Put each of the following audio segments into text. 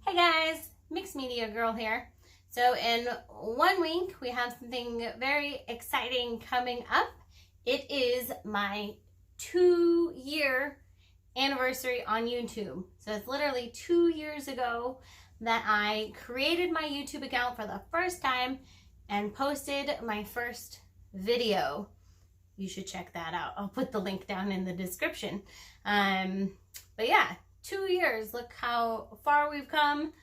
Hey guys, Mixed Media Girl here. So in 1 week, we have something very exciting coming up. It is my 2-year anniversary on YouTube. So it's literally 2 years ago that I created my YouTube account for the first time and posted my first video. You should check that out. I'll put the link down in the description. But yeah, 2 years. Look how far we've come.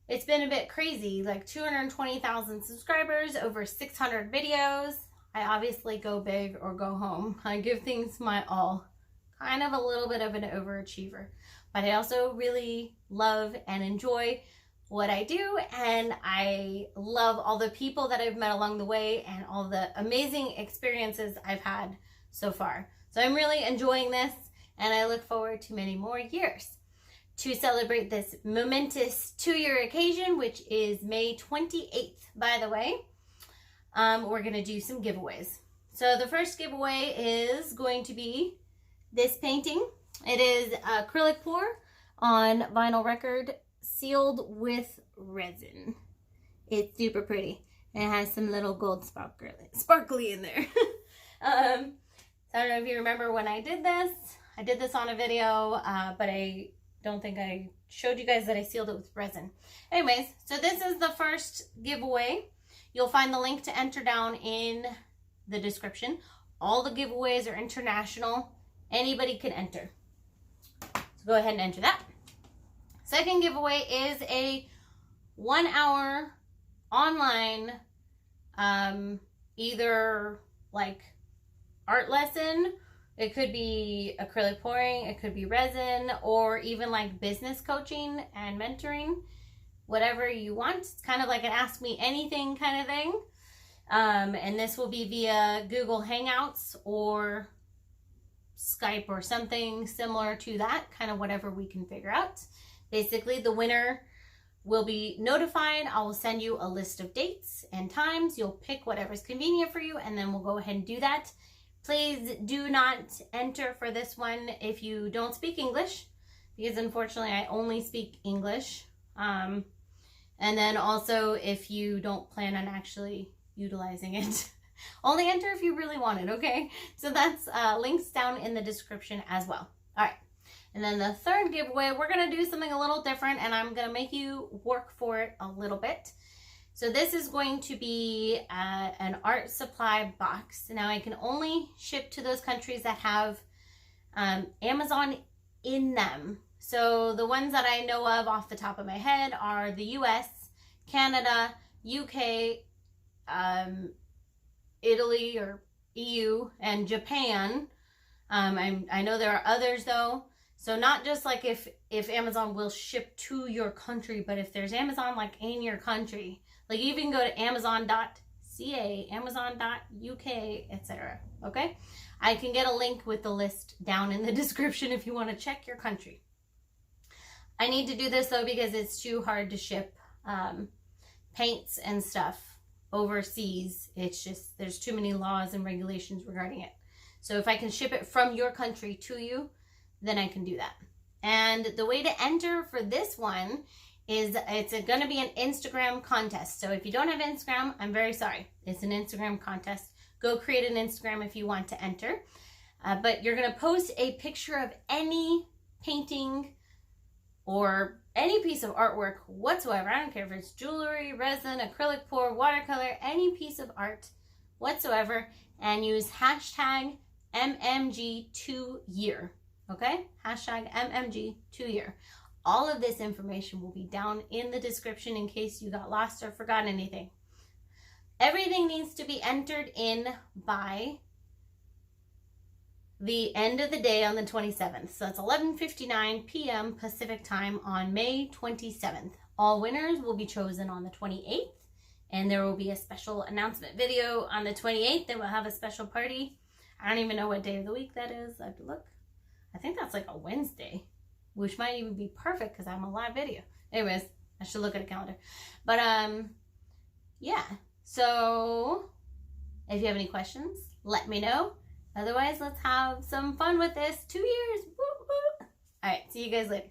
It's been a bit crazy, like 220,000 subscribers, over 600 videos. I obviously go big or go home. I give things my all. Kind of a little bit of an overachiever. But I also really love and enjoy what I do, and I love all the people that I've met along the way and all the amazing experiences I've had so far. So I'm really enjoying this, and I look forward to many more years. To celebrate this momentous 2-year occasion, which is May 28th, by the way, we're going to do some giveaways. So the first giveaway is going to be this painting. It is acrylic pour on vinyl record, sealed with resin. It's super pretty. It has some little gold sparkly in there. I don't know if you remember when I did this. I did this on a video, but I don't think I showed you guys that I sealed it with resin. Anyways, so this is the first giveaway. You'll find the link to enter down in the description. All the giveaways are international. Anybody can enter. So go ahead and enter that. Second giveaway is a 1-hour online, either like art lesson. It could be acrylic pouring, it could be resin, or even like business coaching and mentoring, whatever you want. It's kind of like an Ask Me Anything kind of thing. And this will be via Google Hangouts or Skype or something similar to that, kind of whatever we can figure out. Basically, the winner will be notified. I will send you a list of dates and times. You'll pick whatever's convenient for you, and then we'll go ahead and do that. Please do not enter for this one if you don't speak English, because unfortunately I only speak English. And then also if you don't plan on actually utilizing it. Only enter if you really want it, okay? So that's links down in the description as well. All right. And then the third giveaway, we're going to do something a little different, and I'm going to make you work for it a little bit. So this is going to be an art supply box. Now I can only ship to those countries that have Amazon in them. So the ones that I know of off the top of my head are the US, Canada, UK, Italy or EU, and Japan. I know there are others though. So not just like if Amazon will ship to your country, but if there's Amazon like in your country, like you can go to amazon.ca, amazon.uk, etc. Okay? I can get a link with the list down in the description if you want to check your country. I need to do this though because it's too hard to ship paints and stuff overseas. It's just, there's too many laws and regulations regarding it. So if I can ship it from your country to you, then I can do that. And the way to enter for this one is it's going to be an Instagram contest. So if you don't have Instagram, I'm very sorry. It's an Instagram contest. Go create an Instagram if you want to enter. But you're going to post a picture of any painting or any piece of artwork whatsoever. I don't care if it's jewelry, resin, acrylic pour, watercolor, any piece of art whatsoever, and use hashtag MMG2year. Okay? Hashtag MMG2year. All of this information will be down in the description in case you got lost or forgot anything. Everything needs to be entered in by the end of the day on the 27th. So that's 11:59 p.m. Pacific time on May 27th. All winners will be chosen on the 28th, and there will be a special announcement video on the 28th. Then we'll have a special party. I don't even know what day of the week that is. I have to look. I think that's like a Wednesday, which might even be perfect because I'm a live video. Anyways, I should look at a calendar. But yeah. So if you have any questions, let me know. Otherwise, let's have some fun with this. 2 years. Woo-hoo. All right. See you guys later.